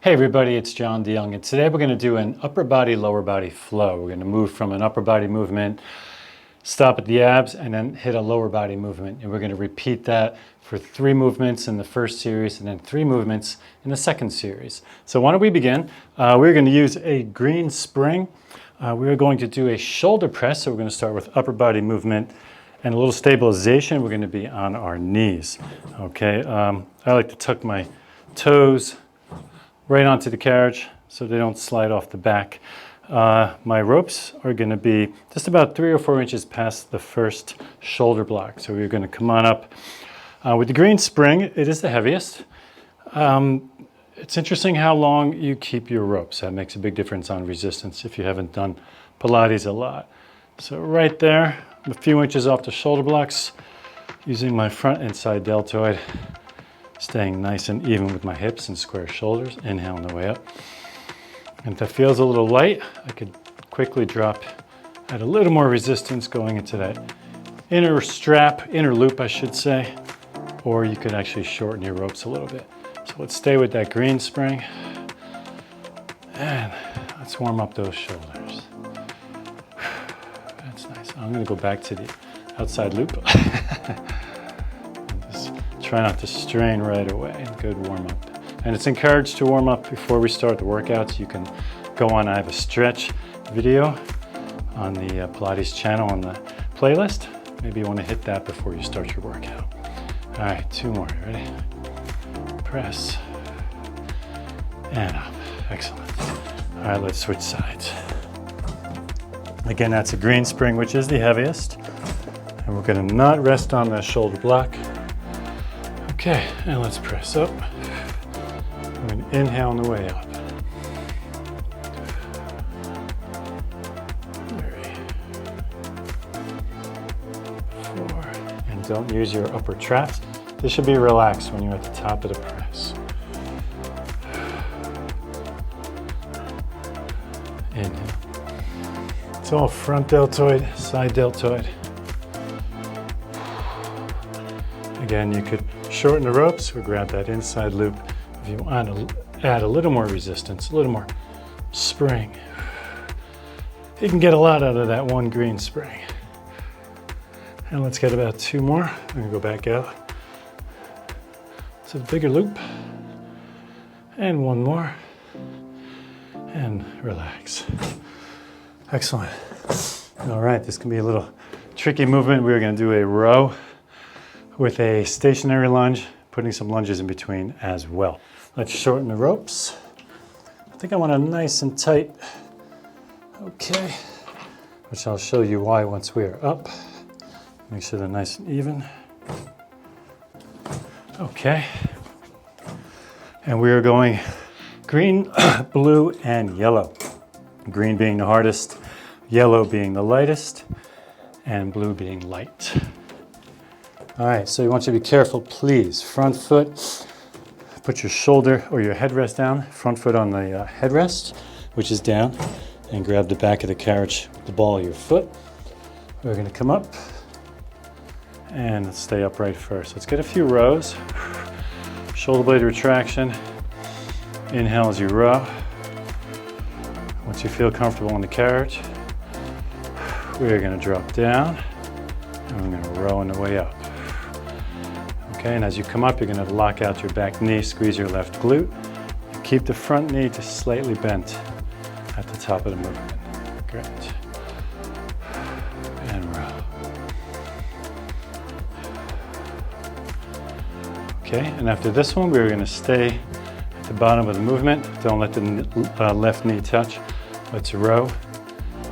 Hey everybody, it's John DeYoung, and today we're going to do an upper body, lower body flow. We're going to move from an upper body movement, stop at the abs, and then hit a lower body movement. And we're going to repeat that for 3 movements in the first series and then 3 movements in the second series. So why don't we begin? We're going to use a green spring. We're going to do a shoulder press, so we're going to start with upper body movement and a little stabilization. We're going to be on our knees. Okay, I like to tuck my toes right onto the carriage so they don't slide off the back. My ropes are going to be just about 3 or 4 inches past the first shoulder block. So we're going to come on up. With the green spring, it is the heaviest. It's interesting how long you keep your ropes. That makes a big difference on resistance if you haven't done Pilates a lot. So right there, a few inches off the shoulder blocks, using my front and side deltoid. Staying nice and even with my hips and square shoulders. Inhale on the way up. And if that feels a little light, I could quickly drop, add a little more resistance going into that inner strap, inner loop I should say, or you could actually shorten your ropes a little bit. So let's stay with that green spring and let's warm up those shoulders. That's nice. I'm going to go back to the outside loop. Try not to strain right away. Good warm up. And it's encouraged to warm up before we start the workouts. You can go on, I have a stretch video on the Pilates channel on the playlist. Maybe you want to hit that before you start your workout. All right, 2 more. Ready? Press. And up. Excellent. All right, let's switch sides. Again, that's a green spring, which is the heaviest. And we're going to not rest on the shoulder block. Okay, and let's press up. I'm going to inhale on the way up. 3, 4, and don't use your upper traps. This should be relaxed when you're at the top of the press. Inhale. It's all front deltoid, side deltoid. Again, you could shorten the ropes or grab that inside loop if you want to add a little more resistance, a little more spring. You can get a lot out of that one green spring. And let's get about 2 more. I'm going to go back out. It's a bigger loop. And 1 more. And relax. Excellent. All right, this can be a little tricky movement. We're going to do a row with a stationary lunge, putting some lunges in between as well. Let's shorten the ropes. I think I want them nice and tight. Okay, which I'll show you why once we are up. Make sure they're nice and even. Okay, and we are going green, blue, and yellow. Green being the hardest, yellow being the lightest, and blue being light. All right, so you want you to be careful, please. Front foot, put your shoulder or your headrest down, front foot on the headrest, which is down, and grab the back of the carriage with the ball of your foot. We're gonna come up and stay upright first. Let's get a few rows. Shoulder blade retraction. Inhale as you row. Once you feel comfortable on the carriage, we're gonna drop down and we're gonna row on the way up. Okay, and as you come up, you're going to lock out your back knee, squeeze your left glute, and keep the front knee just slightly bent at the top of the movement. Great. And row. Okay, and after this one, we're going to stay at the bottom of the movement. Don't let the left knee touch. Let's row.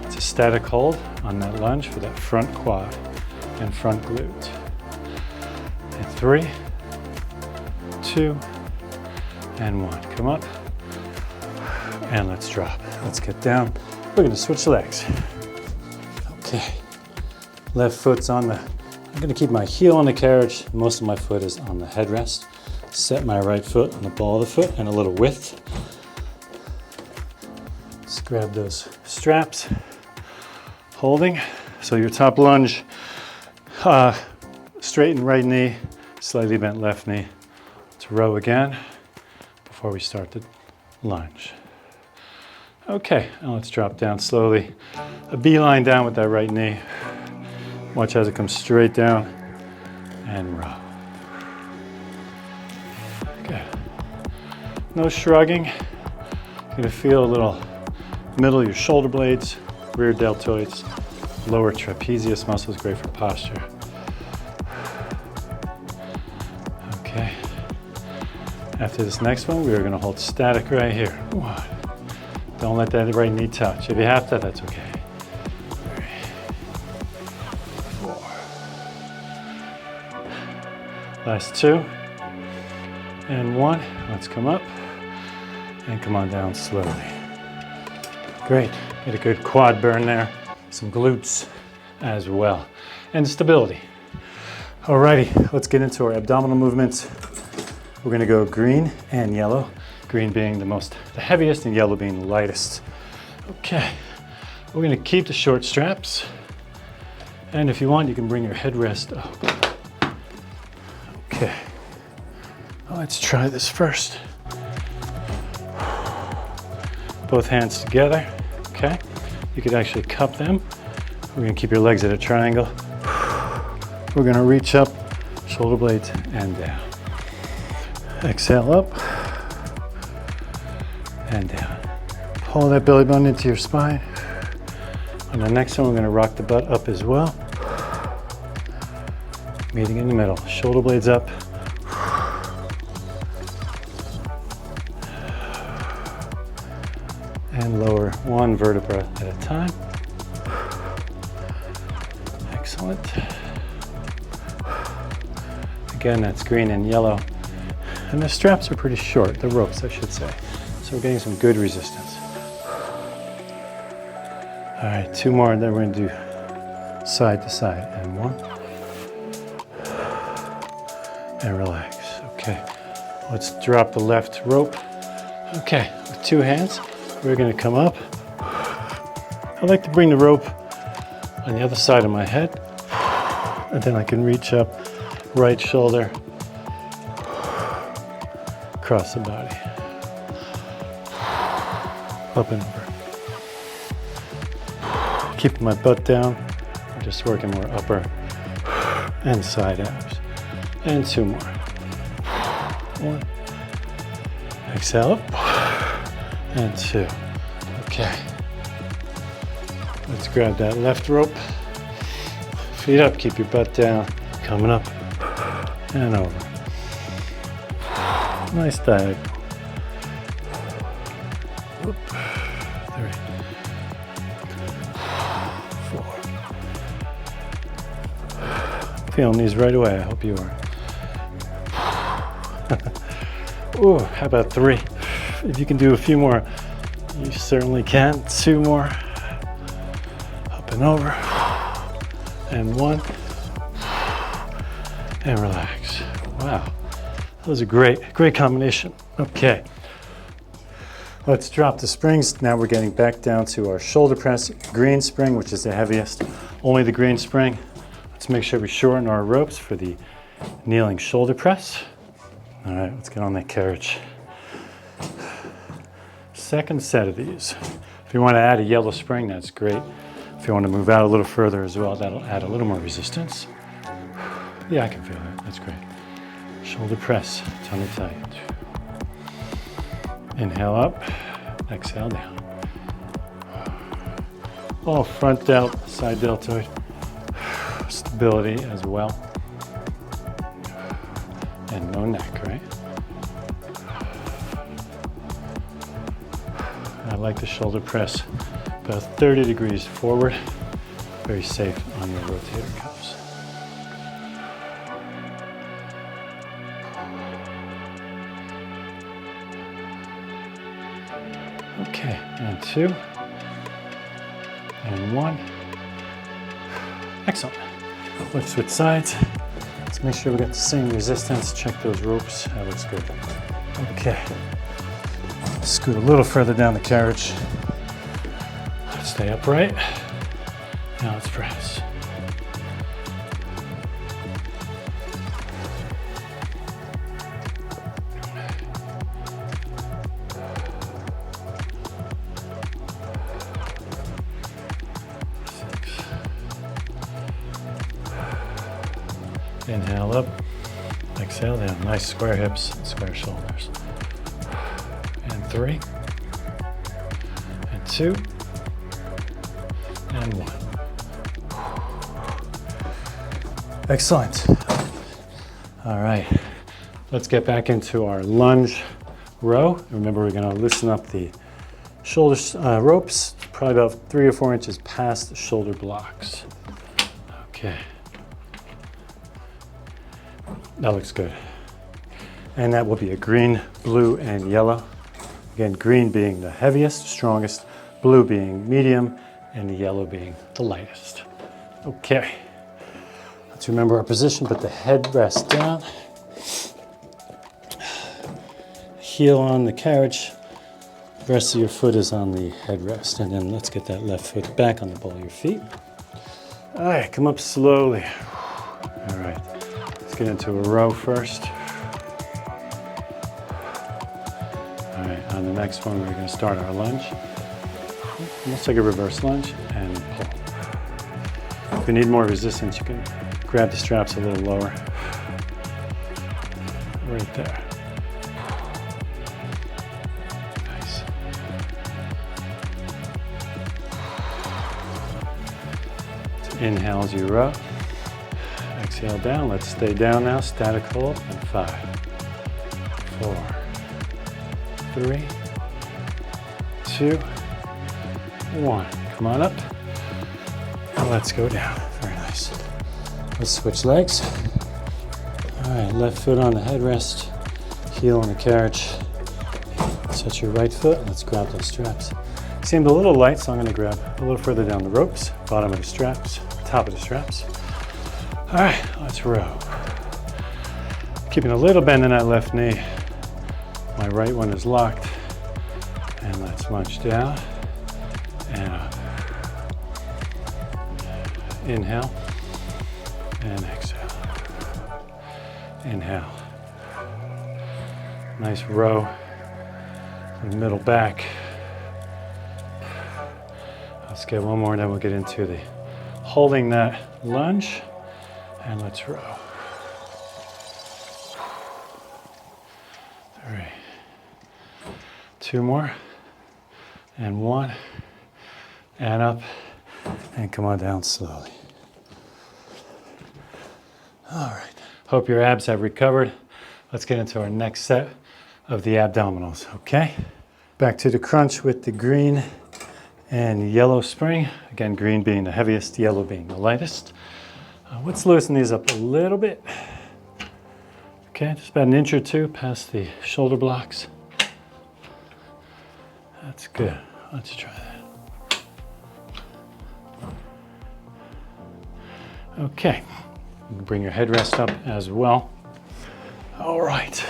It's a static hold on that lunge for that front quad and front glute. 3, 2, and 1. Come up, and let's drop. Let's get down. We're going to switch legs. Okay, left foot's on the, I'm going to keep my heel on the carriage. Most of my foot is on the headrest. Set my right foot on the ball of the foot and a little width. Just grab those straps. Holding. So your top lunge, straighten right knee, slightly bent left knee. Let's row again before we start the lunge. Okay, now let's drop down slowly. A beeline down with that right knee. Watch as it comes straight down and row. Good. No shrugging. You're gonna feel a little middle of your shoulder blades, rear deltoids, lower trapezius muscles, great for posture. Okay. After this next one, we are gonna hold static right here. 1. Don't let that right knee touch. If you have to, that's okay. 3, 4. Last 2. And 1. Let's come up and come on down slowly. Great. Get a good quad burn there. Some glutes as well. And stability. Alrighty, let's get into our abdominal movements. We're going to go green and yellow. Green being the heaviest and yellow being the lightest. Okay, we're going to keep the short straps. And if you want, you can bring your headrest up. Okay, let's try this first. Both hands together, okay? You could actually cup them. We're going to keep your legs at a triangle. We're going to reach up, shoulder blades and down. Exhale up and down. Pull that belly button into your spine. On the next one, we're going to rock the butt up as well. Meeting in the middle. Shoulder blades up. And lower one vertebra at a time. Excellent. Again, that's green and yellow. And the straps are pretty short, the ropes, I should say. So we're getting some good resistance. All right, 2 more, and then we're going to do side to side. And 1. And relax. Okay, let's drop the left rope. Okay, with 2 hands, we're going to come up. I like to bring the rope on the other side of my head. And then I can reach up, right shoulder, across the body, up and over. Keeping my butt down, I'm just working more upper and side abs. And 2 more. 1. Exhale up, and 2. Okay. Let's grab that left rope. Feet up, keep your butt down, coming up and over. Nice diagonal. 3, 4. Feeling these right away, I hope you are. Ooh, how about 3? If you can do a few more, you certainly can. 2 more. Up and over. And 1. And relax. Wow. That was a great combination. Okay. Let's drop the springs. Now we're getting back down to our shoulder press. Green spring, which is the heaviest. Only the green spring. Let's make sure we shorten our ropes for the kneeling shoulder press. All right, let's get on that carriage. Second set of these. If you want to add a yellow spring, that's great. If you want to move out a little further as well, that'll add a little more resistance. Yeah, I can feel it. That's great. Shoulder press, tummy tight. Inhale up, exhale down. Oh, front delt, side deltoid. Stability as well. And no neck, right? I like the shoulder press about 30 degrees forward. Very safe on your rotator cuffs. Okay, and 2, and 1. Excellent. Let's switch sides. Let's make sure we got the same resistance. Check those ropes. That looks good. Okay. Scoot a little further down the carriage. Stay upright. Now let's press. Inhale up, exhale down. Nice square hips and square shoulders. And 3, and 2, and 1. Excellent. All right, let's get back into our lunge row. Remember, we're gonna loosen up the shoulder ropes, probably about 3 or 4 inches past the shoulder blocks. Okay. That looks good. And that will be a green, blue, and yellow. Again, green being the heaviest, strongest, blue being medium, and the yellow being the lightest. Okay. Let's remember our position. Put the head rest down. Heel on the carriage. The rest of your foot is on the headrest. And then let's get that left foot back on the ball of your feet. All right, come up slowly. All right, let's get into a row first. All right, on the next one, we're gonna start our lunge. Almost like a reverse lunge and pull. If you need more resistance, you can grab the straps a little lower. Right there. Nice. So inhale as you row. Exhale down. Let's stay down now. Static hold. And 5, 4, 3, 2, 1. Come on up. And let's go down. Very nice. Let's switch legs. All right, left foot on the headrest, heel on the carriage. Set your right foot. Let's grab those straps. Seemed a little light, so I'm gonna grab a little further down the ropes, bottom of the straps, top of the straps. All right, let's row. Keeping a little bend in that left knee. My right one is locked. And let's lunge down and up. Inhale and exhale. Inhale. Nice row. The middle back. Let's get one more, and then we'll get into the holding that lunge. And let's row. 3. 2 more. And 1. And up. And come on down slowly. All right. Hope your abs have recovered. Let's get into our next set of the abdominals, okay? Back to the crunch with the green and yellow spring. Again, green being the heaviest, yellow being the lightest. Let's loosen these up a little bit. Okay, just about 1 inch or 2 past the shoulder blocks. That's good. Let's try that. Okay, you can bring your headrest up as well. All right.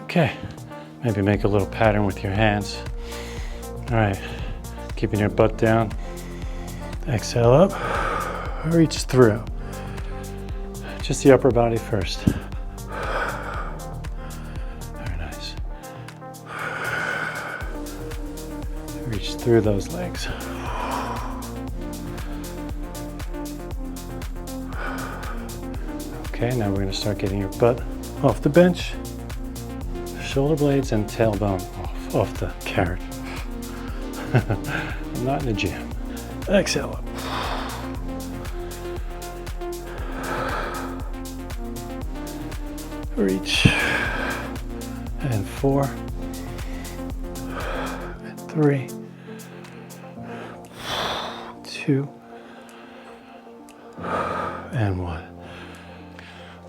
Okay, maybe make a little pattern with your hands. All right, keeping your butt down. Exhale up, reach through. Just the upper body first. Very nice. Reach through those legs. Okay, now we're going to start getting your butt off the bench, shoulder blades and tailbone off the carrot. I'm not in the gym. Exhale up. Reach. And 4. And 3. 2. And 1.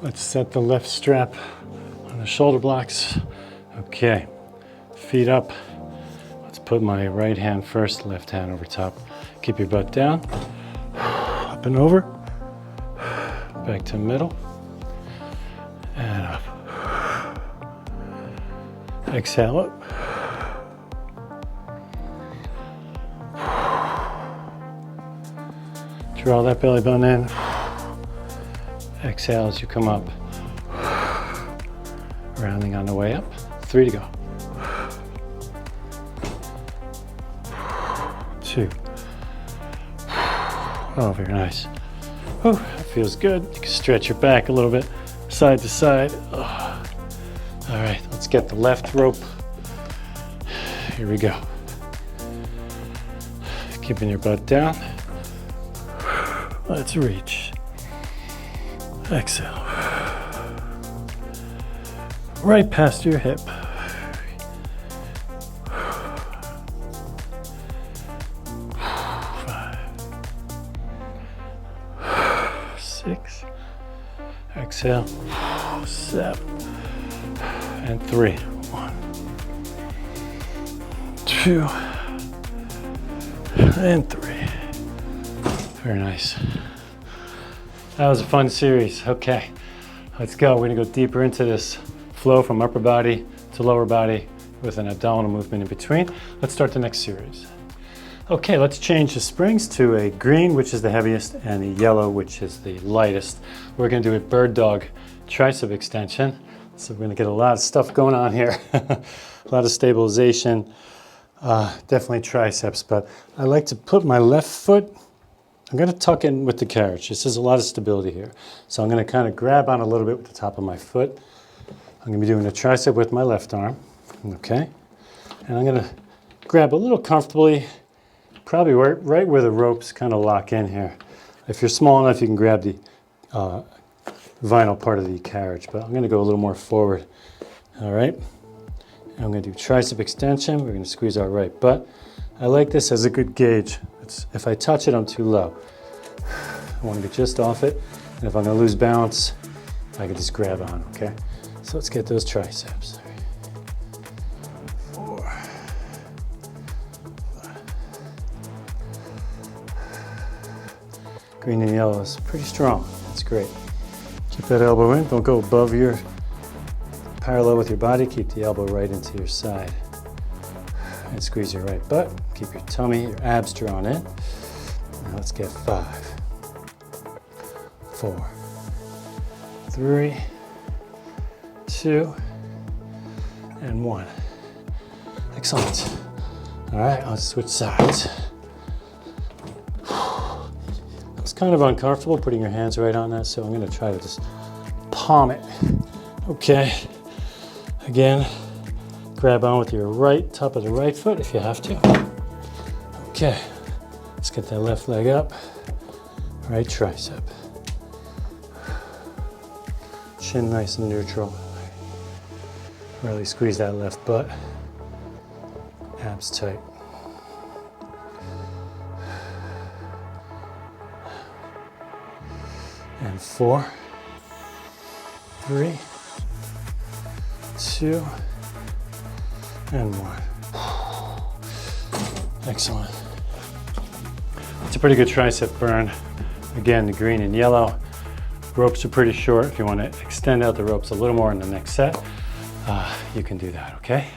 Let's set the left strap on the shoulder blocks. Okay, feet up. Let's put my right hand first, left hand over top. Keep your butt down. Up and over. Back to middle. And up. Exhale up. Draw that belly button in. Exhale as you come up. Rounding on the way up. 3 to go. 2. Oh, very nice. Oh, that feels good. You can stretch your back a little bit, side to side. Oh. All right, let's get the left rope. Here we go. Keeping your butt down. Let's reach. Exhale. Right past your hip. 5, 6. Exhale. 7 and 3. 1, 2 and 3. Very nice. That was a fun series. Okay, let's go. We're gonna go deeper into this flow from upper body to lower body with an abdominal movement in between. Let's start the next series. Okay, let's change the springs to a green, which is the heaviest, and a yellow, which is the lightest. We're gonna do a bird dog tricep extension. So we're gonna get a lot of stuff going on here. A lot of stabilization, definitely triceps, but I like to put my left foot, I'm gonna tuck in with the carriage. This is a lot of stability here. So I'm gonna kind of grab on a little bit with the top of my foot. I'm gonna be doing a tricep with my left arm, okay? And I'm gonna grab a little comfortably, probably right where the ropes kind of lock in here. If you're small enough, you can grab the vinyl part of the carriage, but I'm gonna go a little more forward, all right? And I'm gonna do tricep extension. We're gonna squeeze our right butt. I like this as a good gauge. If I touch it, I'm too low. I wanna get just off it, and if I'm gonna lose balance, I can just grab on, okay? So let's get those triceps. 4, 5. Green and yellow is pretty strong. That's great. Keep that elbow in. Don't go above your parallel with your body. Keep the elbow right into your side. And squeeze your right butt. Keep your tummy, your abs drawn in. Now let's get 5, 4, 3, 2, and 1. Excellent. All right, let's switch sides. It's kind of uncomfortable putting your hands right on that, so I'm gonna try to just palm it. Okay, again, grab on with your right, top of the right foot if you have to. Okay, let's get that left leg up, right tricep. Chin nice and neutral. Really squeeze that left butt. Abs tight. And 4, 3, 2, and 1. Excellent. It's a pretty good tricep burn. Again, the green and yellow. Ropes are pretty short. If you want to extend out the ropes a little more in the next set, you can do that, okay?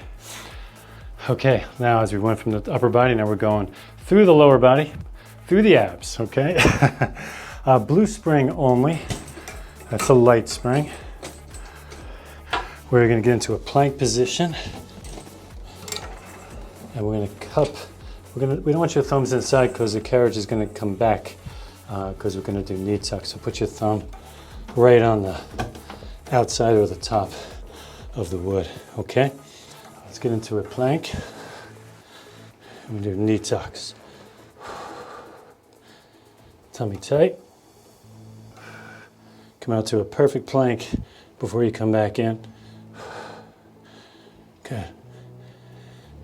Okay, now as we went from the upper body, now we're going through the lower body, through the abs, okay? Blue spring only. That's a light spring. We're gonna get into a plank position. And we're gonna cup. We don't want your thumbs inside because the carriage is gonna come back because we're gonna do knee tuck. So put your thumb right on the outside or the top of the wood, okay? Let's get into a plank. And we do knee tucks. Tummy tight. Come out to a perfect plank before you come back in. Okay.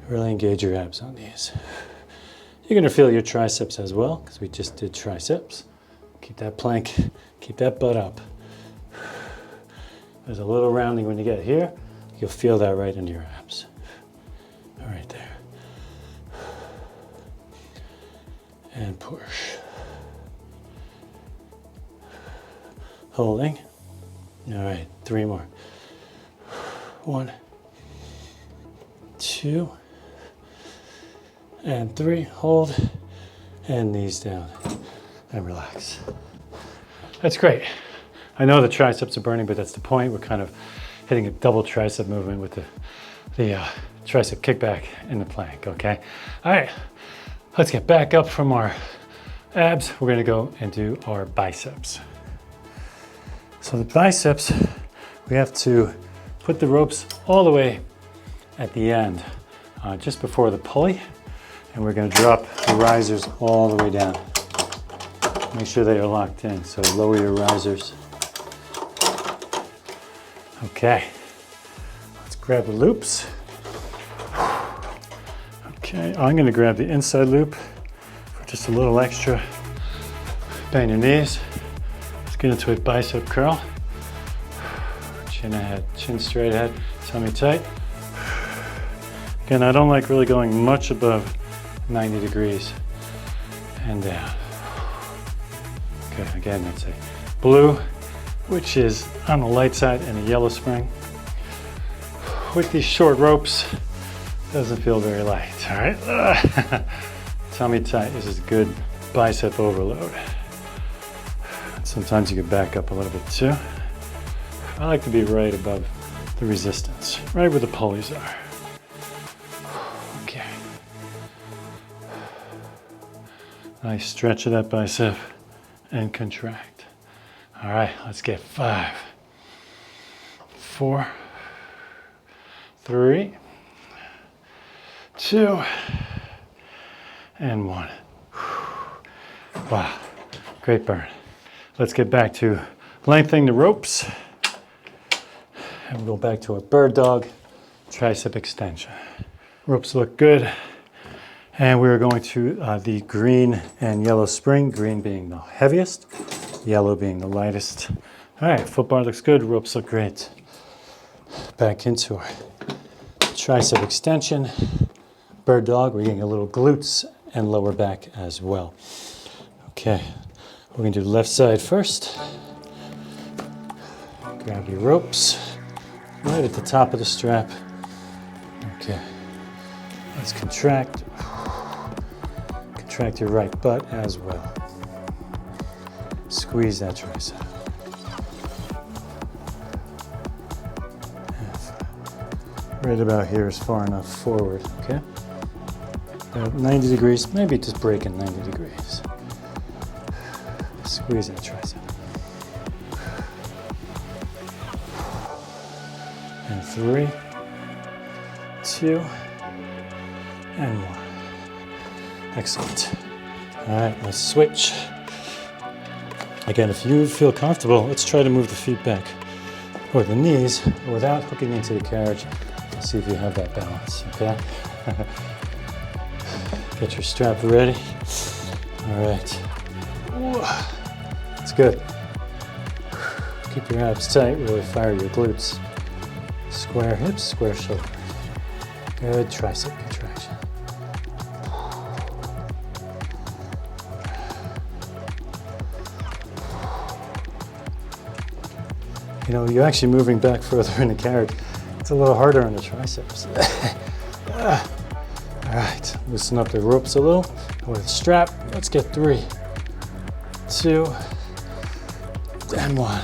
Really engage your abs on these. You're gonna feel your triceps as well, because we just did triceps. Keep that plank, keep that butt up. There's a little rounding when you get here. You'll feel that right into your abs. All right there. And push. Holding. All right, 3 more. 1, 2, and 3. Hold, and knees down, and relax. That's great. I know the triceps are burning, but that's the point. We're kind of hitting a double tricep movement with the tricep kickback in the plank, okay? All right, let's get back up from our abs, we're gonna go and do our biceps. So the biceps, we have to put the ropes all the way at the end, just before the pulley, and we're gonna drop the risers all the way down. Make sure they are locked in, so lower your risers. Okay, let's grab the loops. Okay, I'm gonna grab the inside loop for just a little extra. Bend your knees. Let's get into a bicep curl. Chin ahead, chin straight ahead, tummy tight. Again, I don't like really going much above 90 degrees and down. Okay, again, that's a blue, which is on the light side, and a yellow spring. With these short ropes, doesn't feel very light, all right? Tummy tight, this is good bicep overload. Sometimes you can back up a little bit too. I like to be right above the resistance, right where the pulleys are. Okay. Nice stretch of that bicep and contract. All right, let's get 5, 4, 3, 2, and 1. Wow, great burn. Let's get back to lengthening the ropes. And we'll go back to our bird dog, tricep extension. Ropes look good. And we're going to the green and yellow spring, green being the heaviest, yellow being the lightest. All right, foot bar looks good, ropes look great. Back into our tricep extension. Bird dog, we're getting a little glutes and lower back as well. Okay, we're gonna do the left side first. Grab your ropes right at the top of the strap. Okay, let's contract. Contract your right butt as well. Squeeze that tricep. Right about here is far enough forward, okay? About 90 degrees, maybe just breaking 90 degrees. Squeeze that tricep. And 3, 2, and 1. Excellent. All right, let's switch. Again, if you feel comfortable, let's try to move the feet back or the knees without hooking into the carriage. See if you have that balance, okay? Get your strap ready. All right. It's good. Keep your abs tight, really fire your glutes. Square hips, square shoulders. Good tricep contraction. You know, you're actually moving back further in the carriage. It's a little harder on the triceps. All right, loosen up the ropes a little. With the strap, let's get 3, 2, and 1.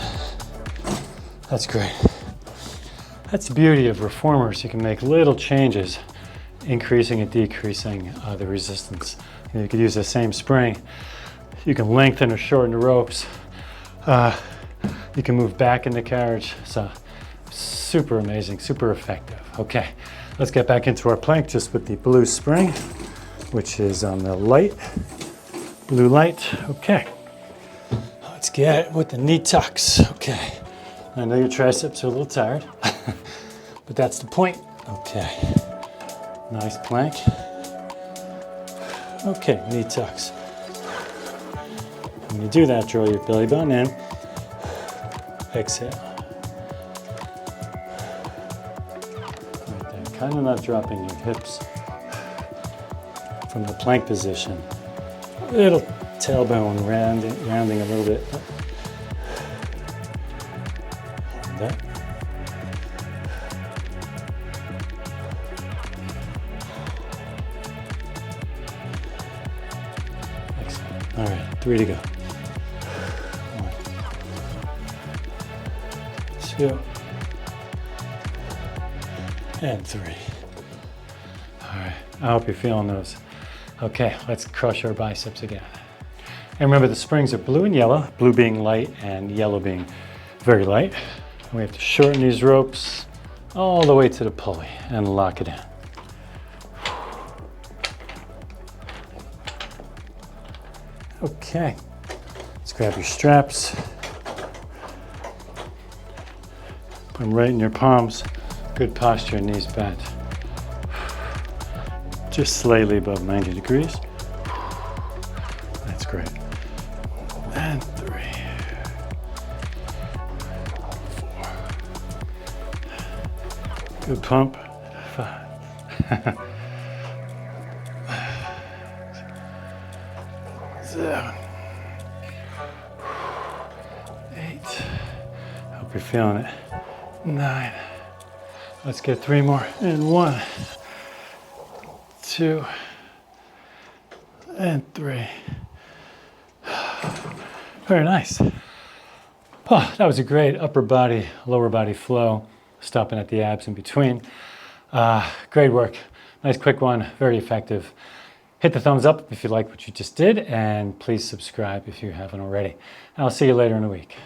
That's great. That's the beauty of reformers. You can make little changes, increasing and decreasing the resistance. You could use the same spring. You can lengthen or shorten the ropes. You can move back in the carriage. So super amazing, super effective. Okay, let's get back into our plank just with the blue spring, which is on the light, blue light. Okay, let's get it with the knee tucks. Okay, I know your triceps are a little tired, but that's the point. Okay, nice plank. Okay, knee tucks. When you do that, draw your belly button in. Exhale. Right there. Kind of not dropping your hips from the plank position. Little tailbone rounding a little bit. Hold that. Excellent. All right, 3 to go. 1, 2, and 3. All right, I hope you're feeling those. Okay, let's crush our biceps again. And remember, the springs are blue and yellow, blue being light and yellow being very light. We have to shorten these ropes all the way to the pulley and lock it in. Okay, let's grab your straps. Put them right in your palms. Good posture, knees bent. Just slightly above 90 degrees. That's great. And 3, 4. Good pump. 5. 7. 8. Hope you're feeling it. 9. Let's get 3 more. And 1, 2, and 3. Very nice. Oh, that was a great upper body, lower body flow, stopping at the abs in between. Great work. Nice quick one, very effective. Hit the thumbs up if you like what you just did, and please subscribe if you haven't already. I'll see you later in the week.